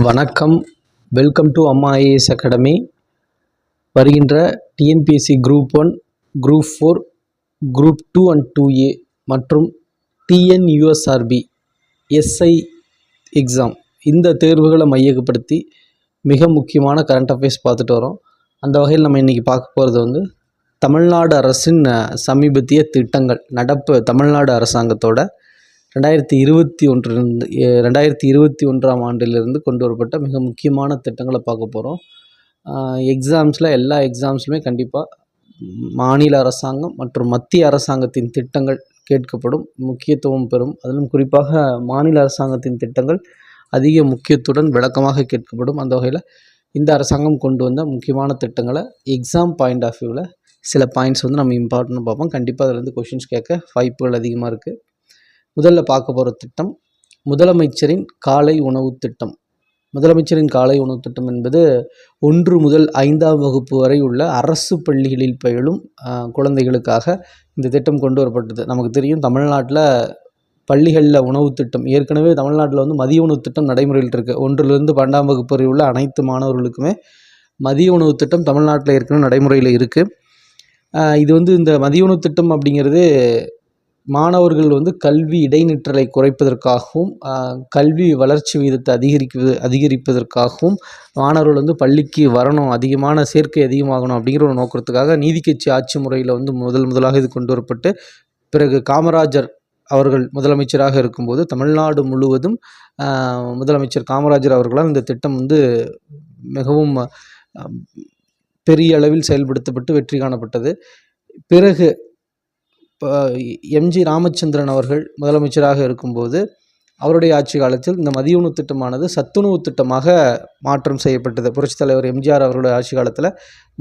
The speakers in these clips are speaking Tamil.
வணக்கம். வெல்கம் டு அம்மா ஐஏஎஸ் அகாடமி. வருகின்ற TNPSC group 1, group 4, group 2 and 2A மற்றும் டிஎன்யூஎஸ்ஆர்பி எஸ்ஐ எக்ஸாம் இந்த தேர்வுகளை மையப்படுத்தி மிக முக்கியமான கரண்ட் அஃபேர்ஸ் பார்த்துட்டு வரோம். அந்த வகையில் நம்ம இன்றைக்கி பார்க்க போகிறது தமிழ்நாடு அரசின் சமீபத்திய திட்டங்கள், நடப்பு தமிழ்நாடு அரசாங்கத்தோட 2021ஆம் ஆண்டிலிருந்து கொண்டு வரப்பட்ட மிக முக்கியமான திட்டங்களை பார்க்க போகிறோம். எல்லா எக்ஸாம்ஸ்லுமே கண்டிப்பாக மாநில அரசாங்கம் மற்றும் மத்திய அரசாங்கத்தின் திட்டங்கள் கேட்கப்படும், முக்கியத்துவம் பெறும். அதிலும் குறிப்பாக மாநில அரசாங்கத்தின் திட்டங்கள் அதிக முக்கியத்துடன் விளக்கமாக கேட்கப்படும். அந்த வகையில் இந்த அரசாங்கம் கொண்டு வந்த முக்கியமான திட்டங்களை எக்ஸாம் பாயிண்ட் ஆஃப் வியூவில் சில பாயிண்ட்ஸ் நம்ம இம்பார்ட்டன்ட் பார்ப்போம். கண்டிப்பாக அதிலேருந்து கொஷின்ஸ் கேட்க வாய்ப்புகள் அதிகமாக இருக்குது. முதல்ல பார்க்க போகிற திட்டம் முதலமைச்சரின் காலை உணவு திட்டம். முதலமைச்சரின் காலை உணவு திட்டம் என்பது 1 முதல் 5ஆம் வகுப்பு வரை உள்ள அரசு பள்ளிகளில் பயிலும் குழந்தைகளுக்காக இந்த திட்டம் கொண்டு வரப்பட்டது. நமக்கு தெரியும், தமிழ்நாட்டில் பள்ளிகளில் உணவு திட்டம் ஏற்கனவே தமிழ்நாட்டில் மதிய உணவு திட்டம் நடைமுறையில் இருக்குது. 1லிருந்து 12ஆம் வகுப்பு வரை உள்ள அனைத்து மாணவர்களுக்குமே மதிய உணவு திட்டம் தமிழ்நாட்டில் ஏற்கனவே நடைமுறையில் இருக்குது. இது இந்த மதிய உணவு திட்டம் அப்படிங்கிறது மாணவர்கள் கல்வி இடைநிற்றலை குறைப்பதற்காகவும் கல்வி வளர்ச்சி வீதத்தை அதிகரிப்பதற்காகவும் மாணவர்கள் பள்ளிக்கு வரணும், அதிகமான சேர்க்கை அதிகமாகணும் அப்படிங்கிற ஒரு நோக்கத்துக்காக நீதிக்கட்சி ஆட்சி முறையில் முதலாக இது கொண்டு வரப்பட்டு, பிறகு காமராஜர் அவர்கள் முதலமைச்சராக இருக்கும்போது தமிழ்நாடு முழுவதும் முதலமைச்சர் காமராஜர் அவர்களால் இந்த திட்டம் மிகவும் பெரிய அளவில் செயல்படுத்தப்பட்டு வெற்றி காணப்பட்டது. பிறகு எம்ஜி ராமச்சந்திரன் அவர்கள் முதலமைச்சராக இருக்கும்போது அவருடைய ஆட்சி காலத்தில் இந்த மதிய உணவு திட்டமானது சத்துணவு திட்டமாக மாற்றம் செய்யப்பட்டது. புரட்சித் தலைவர் எம்ஜிஆர் அவர்களுடைய ஆட்சி காலத்தில்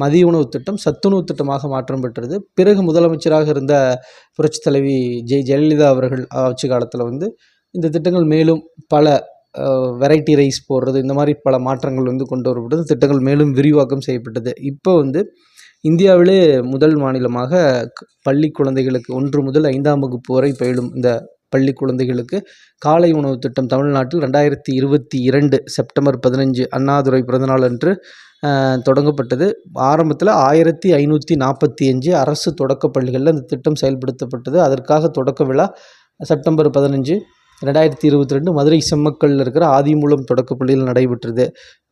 மதிய உணவு திட்டம் சத்துணவு திட்டமாக மாற்றம் பெற்றது. பிறகு முதலமைச்சராக இருந்த புரட்சித் தலைவி ஜெயலலிதா அவர்கள் ஆட்சி காலத்தில் இந்த திட்டங்கள் மேலும் பல வெரைட்டி ரைஸ் போடுறது, இந்த மாதிரி பல மாற்றங்கள் கொண்டு வரப்பட்டது. திட்டங்கள் மேலும் விரிவாக்கம் செய்யப்பட்டது. இப்போ இந்தியாவிலே முதல் மாநிலமாக பள்ளி குழந்தைகளுக்கு 1 முதல் 5ஆம் வகுப்பு வரை பயிலும் இந்த பள்ளி குழந்தைகளுக்கு காலை உணவு திட்டம் தமிழ்நாட்டில் 2022 செப்டம்பர் 15 அண்ணாதுரை பிறந்தநாள் அன்று தொடங்கப்பட்டது. ஆரம்பத்தில் 1545 அரசு தொடக்க பள்ளிகளில் இந்த திட்டம் செயல்படுத்தப்பட்டது. அதற்காக தொடக்க விழா செப்டம்பர் 15 2022 மதுரை செம்மக்கல்லில் இருக்கிற ஆதிமூலம் தொடக்கப்பள்ளியில் நடைபெற்றது.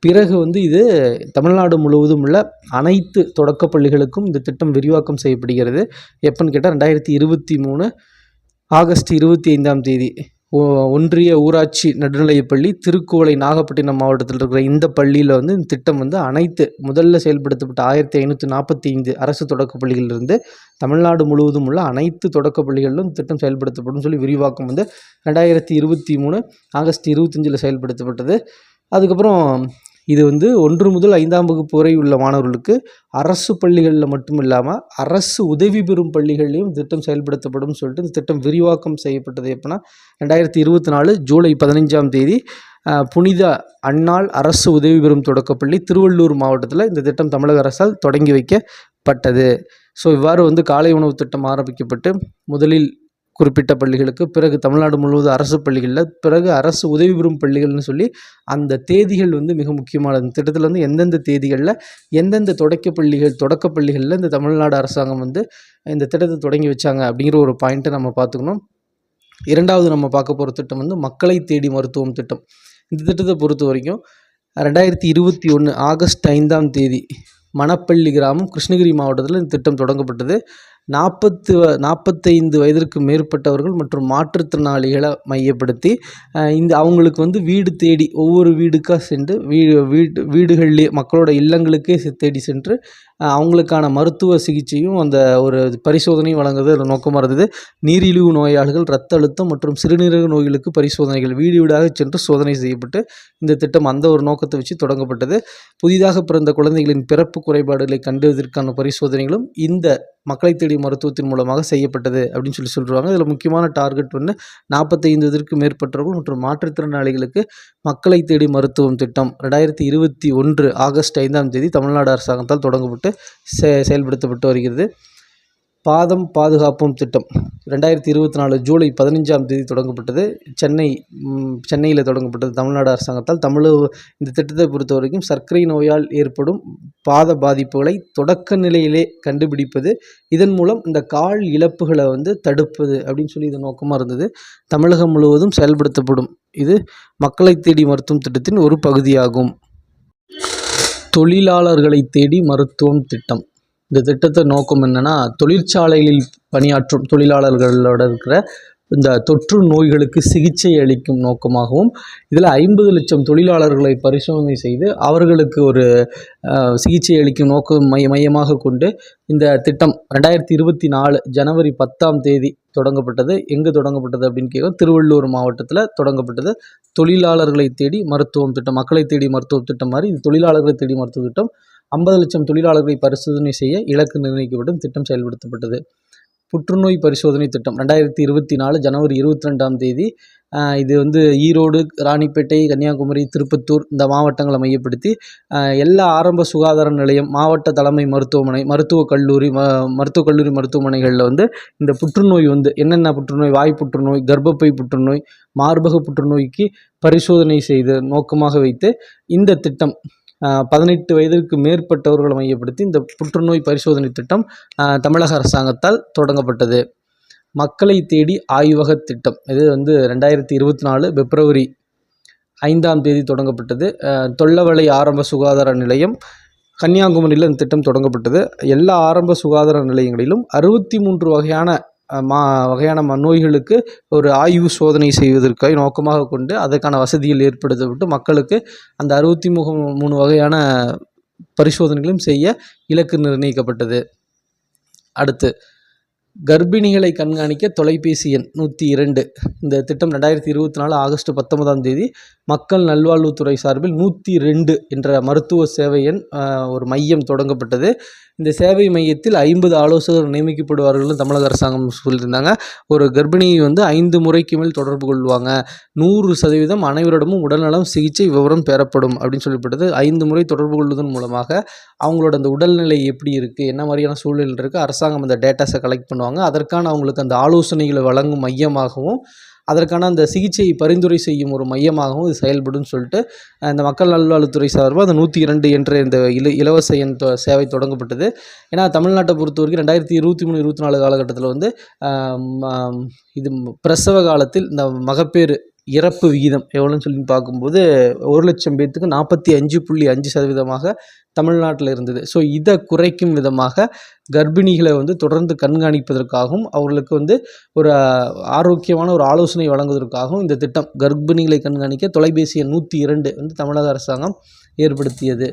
பிறகு இது தமிழ்நாடு முழுவதும் உள்ள அனைத்து தொடக்கப் பள்ளிகளுக்கும் இந்த திட்டம் விரிவாக்கம் செய்யப்படுகிறது. எப்போன்னு கேட்டால் 2023 ஆகஸ்ட் 25ஆம் தேதி ஒன்றிய ஊராட்சி நடுநிலைப்பள்ளி திருக்குவளை நாகப்பட்டினம் மாவட்டத்தில் இருக்கிற இந்த பள்ளியில் இந்த திட்டம் அனைத்து முதல்ல செயல்படுத்தப்பட்ட 1545 அரசு தொடக்கப் பள்ளிகளிலிருந்து தமிழ்நாடு முழுவதும் உள்ள அனைத்து தொடக்கப் பள்ளிகளிலும் திட்டம் செயல்படுத்தப்படும் சொல்லி விரிவாக்கம் 2023 ஆகஸ்ட் 25 செயல்படுத்தப்பட்டது. அதுக்கப்புறம் இது 1 முதல் 5ஆம் வகுப்பு வரை உள்ள மாணவர்களுக்கு அரசு பள்ளிகளில் மட்டும் இல்லாமல் அரசு உதவி பெறும் பள்ளிகளிலையும் திட்டம் செயல்படுத்தப்படும் சொல்லிட்டு இந்த திட்டம் விரிவாக்கம் செய்யப்பட்டது. எப்போனா 2024 ஜூலை 15ஆம் தேதி புனித அன்னாள் அரசு உதவி பெறும் தொடக்கப்பள்ளி திருவள்ளூர் மாவட்டத்தில் இந்த திட்டம் தமிழக அரசால் தொடங்கி வைக்கப்பட்டது. ஸோ இவ்வாறு காலை உணவு திட்டம் ஆரம்பிக்கப்பட்டு முதலில் குறிப்பிட்ட பள்ளிகளுக்கு, பிறகு தமிழ்நாடு முழுவதும் அரசு பள்ளிகளில், பிறகு அரசு உதவி பெறும் பள்ளிகள்னு சொல்லி அந்த தேதிகள் மிக முக்கியமானது. இந்த திட்டத்தில் எந்தெந்த தேதிகளில் எந்தெந்த தொடக்க பள்ளிகளில் இந்த தமிழ்நாடு அரசாங்கம் இந்த திட்டத்தை தொடங்கி வச்சாங்க அப்படிங்கிற ஒரு பாயிண்ட்டை நம்ம பார்த்துக்கணும். இரண்டாவது நம்ம பார்க்க போகிற திட்டம் மக்களை தேடி மருத்துவம் திட்டம். இந்த திட்டத்தை பொறுத்த வரைக்கும் 2021 ஆகஸ்ட் 5ஆம் தேதி மணப்பள்ளி கிராமம் கிருஷ்ணகிரி மாவட்டத்தில் இந்த திட்டம் தொடங்கப்பட்டது. 45 வயதிற்கு மேற்பட்டவர்கள் மற்றும் மாற்றுத்திறனாளிகளை மையப்படுத்தி அவங்களுக்கு வீடு தேடி ஒவ்வொரு வீடுக்காக சென்று வீடுகளிலே மக்களோட இல்லங்களுக்கே தேடி சென்று அவங்களுக்கான மருத்துவ சிகிச்சையும் அந்த ஒரு பரிசோதனையும் வழங்குறது நோக்கமாக இருந்தது. நீரிழிவு நோயாளிகள், இரத்த அழுத்தம் மற்றும் சிறுநீரக நோய்களுக்கு பரிசோதனைகள் வீடு வீடாக சென்று சோதனை செய்யப்பட்டு இந்த திட்டம் அந்த ஒரு நோக்கத்தை வச்சு தொடங்கப்பட்டது. புதிதாக பிறந்த குழந்தைகளின் பிறப்பு குறைபாடுகளை கண்டறிவதற்கான பரிசோதனைகளும் இந்த மக்களை தேடி மருத்துவத்தின் மூலமாக செய்யப்பட்டது அப்படின்னு சொல்லுவாங்க. இதில் முக்கியமான டார்கெட் 45 வயதிற்கு மேற்பட்டவர்கள் மற்றும் மாற்றுத்திறனாளிகளுக்கு மக்களை தேடி மருத்துவம் திட்டம் 2021 ஆகஸ்ட் 5ஆம் தேதி தமிழ்நாடு அரசாங்கத்தால் தொடங்கப்பட்டு செயல்படுத்தப்பட்டு வருகிறது. பாதம் பாதுகாப்போம் திட்டம் 2024 ஜூலை 15ஆம் தேதி தொடங்கப்பட்டது. சென்னையில் தொடங்கப்பட்டது தமிழ்நாடு அரசாங்கத்தால். இந்த திட்டத்தை பொறுத்த வரைக்கும் சர்க்கரை நோயால் ஏற்படும் பாத பாதிப்புகளை தொடக்க நிலையிலே கண்டுபிடிப்பது, இதன் மூலம் இந்த கால் இழப்புகளை தடுப்பது அப்படின்னு சொல்லி இது நோக்கமாக இருந்தது. தமிழகம் முழுவதும் செயல்படுத்தப்படும். இது மக்களை தேடி மருத்துவம் திட்டத்தின் ஒரு பகுதியாகும். தொழிலாளர்களை தேடி மருத்துவம் திட்டம். இந்த திட்டத்தை நோக்கம் என்னென்னா, தொழிற்சாலைகளில் பணியாற்றும் தொழிலாளர்களோட இருக்கிற இந்த தொற்று நோய்களுக்கு சிகிச்சை அளிக்கும் நோக்கமாகவும், இதில் 50 லட்சம் தொழிலாளர்களை பரிசோதனை செய்து அவர்களுக்கு ஒரு சிகிச்சை அளிக்கும் நோக்கம் மையமாக கொண்டு இந்த திட்டம் 2024 ஜனவரி 10ஆம் தேதி தொடங்கப்பட்டது. எங்கு தொடங்கப்பட்டது அப்படின்னு கேட்க, திருவள்ளூர் மாவட்டத்தில் தொடங்கப்பட்டது. தொழிலாளர்களை தேடி மருத்துவம் திட்டம், மக்களை தேடி மருத்துவ திட்டம் மாதிரி இது தொழிலாளர்களை தேடி மருத்துவ திட்டம். 50 லட்சம் தொழிலாளர்களை பரிசோதனை செய்ய இலக்கு நிர்ணயிக்கப்படும் திட்டம் செயல்படுத்தப்பட்டது. புற்றுநோய் பரிசோதனை திட்டம் 2024 ஜனவரி 22ஆம் தேதி. இது ஈரோடு, ராணிப்பேட்டை, கன்னியாகுமரி, திருப்பத்தூர் இந்த வாவட்டங்களை மையப்படுத்தி எல்லா ஆரம்ப சுகாதார நிலையம், மாவட்ட தலைமை மருத்துவமனை, மருத்துவக் கல்லூரி மருத்துவமனைகளில் இந்த புற்றுநோய் என்னென்ன புற்றுநோய், வாய் புற்றுநோய், கர்ப்பப்பை புற்றுநோய், மார்பக புற்றுநோய்க்கு பரிசோதனை செய்து நோக்கமாக வைத்து இந்த திட்டம் 18 வயதிற்கு மேற்பட்டவர்களை மையப்படுத்தி இந்த புற்றுநோய் பரிசோதனை திட்டம் தமிழக அரசாங்கத்தால் தொடங்கப்பட்டது. மக்களை தேடி ஆய்வக திட்டம் இது 2024 பிப்ரவரி 5ஆம் தேதி தொடங்கப்பட்டது. தொல்லவளை ஆரம்ப சுகாதார நிலையம் கன்னியாகுமரியில் இந்த திட்டம் தொடங்கப்பட்டது. எல்லா ஆரம்ப சுகாதார நிலையங்களிலும் 63 வகையான நோய்களுக்கு ஒரு ஆய்வு சோதனை செய்வதற்காக நோக்கமாக கொண்டு அதற்கான வசதிகள் ஏற்படுத்தப்பட்டு மக்களுக்கு அந்த 63 வகையான பரிசோதனைகளும் செய்ய இலக்கு நிர்ணயிக்கப்பட்டது. அடுத்து, கர்ப்பிணிகளை கண்காணிக்க தொலைபேசி எண் 102. இந்த திட்டம் 2024 ஆகஸ்ட் 19ஆம் தேதி மக்கள் நல்வாழ்வுத்துறை சார்பில் 102 என்ற மருத்துவ சேவை எண் ஒரு மையம் தொடங்கப்பட்டது. இந்த சேவை மையத்தில் 50 ஆலோசகர் நியமிக்கப்படுவார்கள் தமிழக அரசாங்கம் சொல்லியிருந்தாங்க. ஒரு கர்ப்பிணி 5 முறைக்கு மேல் தொடர்பு கொள்வாங்க. 100% அனைவரிடமும் உடல்நலம் சிகிச்சை விவரம் பெறப்படும் அப்படின்னு சொல்லப்பட்டது. 5 முறை தொடர்பு கொள்வதன் மூலமாக அவங்களோட அந்த உடல்நிலை எப்படி இருக்குது, என்ன மாதிரியான சூழ்நிலை இருக்குது, அரசாங்கம் அந்த டேட்டாஸை கலெக்ட் பண்ணுவாங்க. அதற்கான அவங்களுக்கு அந்த ஆலோசனைகளை வழங்கும் மையமாகவும், அதற்கான அந்த சிகிச்சையை பரிந்துரை செய்யும் ஒரு மையமாகவும் இது செயல்படும் சொல்லிட்டு இந்த மக்கள் நல்வாழ்வுத்துறை சார்பாக அந்த 102 என்ற இந்த இலவச எண் சேவை தொடங்கப்பட்டது. ஏன்னா தமிழ்நாட்டை பொறுத்த வரைக்கும் 2023-24 காலகட்டத்தில் இது பிரசவ காலத்தில் இந்த மகப்பேறு இறப்பு விகிதம் எவ்வளோன்னு சொல்லி பார்க்கும்போது 1 லட்சம் பேர்த்துக்கு 45.5% தமிழ்நாட்டில் இருந்தது. ஸோ இதை குறைக்கும் விதமாக கர்ப்பிணிகளை தொடர்ந்து கண்காணிப்பதற்காகவும் அவர்களுக்கு ஒரு ஆரோக்கியமான ஒரு ஆலோசனை வழங்குவதற்காகவும் இந்த திட்டம் கர்ப்பிணிகளை கண்காணிக்க தொலைபேசி எண் 102 தமிழக அரசாங்கம் ஏற்படுத்தியது.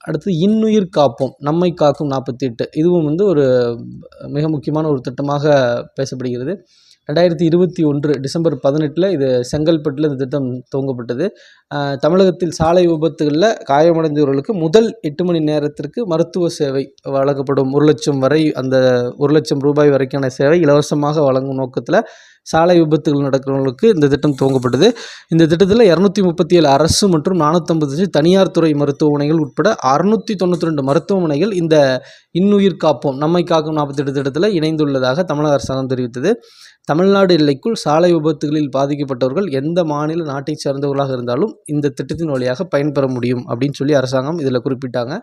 அடுத்து, இன்னுயிர் காப்போம் நம்மை காக்கும் 48. இதுவும் ஒரு மிக முக்கியமான ஒரு திட்டமாக பேசப்படுகிறது. 2021 டிசம்பர் 18 இது செங்கல்பட்டில் இந்த திட்டம் துவங்கப்பட்டது. தமிழகத்தில் சாலை விபத்துகளில் காயமடைந்தவர்களுக்கு முதல் 8 மணி நேரத்திற்கு மருத்துவ சேவை வழங்கப்படும். 1 லட்சம் வரை அந்த 1 லட்சம் ரூபாய் வரைக்கான சேவை இலவசமாக வழங்கும் நோக்கத்தில் சாலை விபத்துகள் நடக்கிறவங்களுக்கு இந்த திட்டம் துவங்கப்பட்டது. இந்த திட்டத்தில் 237 அரசு மற்றும் 455 தனியார் துறை மருத்துவமனைகள் உட்பட 692 மருத்துவமனைகள் இந்த இன்னுயிர் காப்போம் நம்மை காக்கும் 48 திட்டத்தில் இணைந்துள்ளதாக தமிழக அரசாங்கம் தெரிவித்தது. தமிழ்நாடு எல்லைக்குள் சாலை விபத்துகளில் பாதிக்கப்பட்டவர்கள் எந்த மாநில நாட்டை சேர்ந்தவர்களாக இருந்தாலும் இந்த திட்டத்தின் வழியாக பயன்பெற முடியும் அப்படின்னு சொல்லி அரசாங்கம் இதில் குறிப்பிட்டாங்க.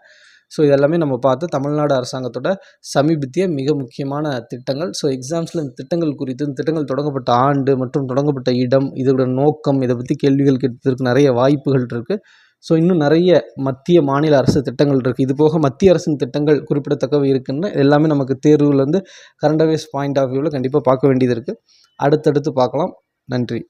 ஸோ இதெல்லாமே நம்ம பார்த்து தமிழ்நாடு அரசாங்கத்தோட சமீபத்திய மிக முக்கியமான திட்டங்கள். ஸோ எக்ஸாம்ஸில் இந்த திட்டங்கள் குறித்து, இந்த திட்டங்கள் தொடங்கப்பட்ட ஆண்டு மற்றும் தொடங்கப்பட்ட இடம், இதோட நோக்கம், இதை பற்றி கேள்விகள் கேட்பதற்கு நிறைய வாய்ப்புகள் இருக்குது. ஸோ இன்னும் நிறைய மத்திய மாநில அரசு திட்டங்கள் இருக்குது. இது போக மத்திய அரசின் திட்டங்கள் குறிப்பிடத்தக்கவை இருக்குன்னு எல்லாமே நமக்கு தேர்வுலேருந்து கரண்ட் அஃபேர்ஸ் பாயிண்ட் ஆஃப் வியூவில் கண்டிப்பாக பார்க்க வேண்டியது இருக்குது. அடுத்தடுத்து பார்க்கலாம். நன்றி.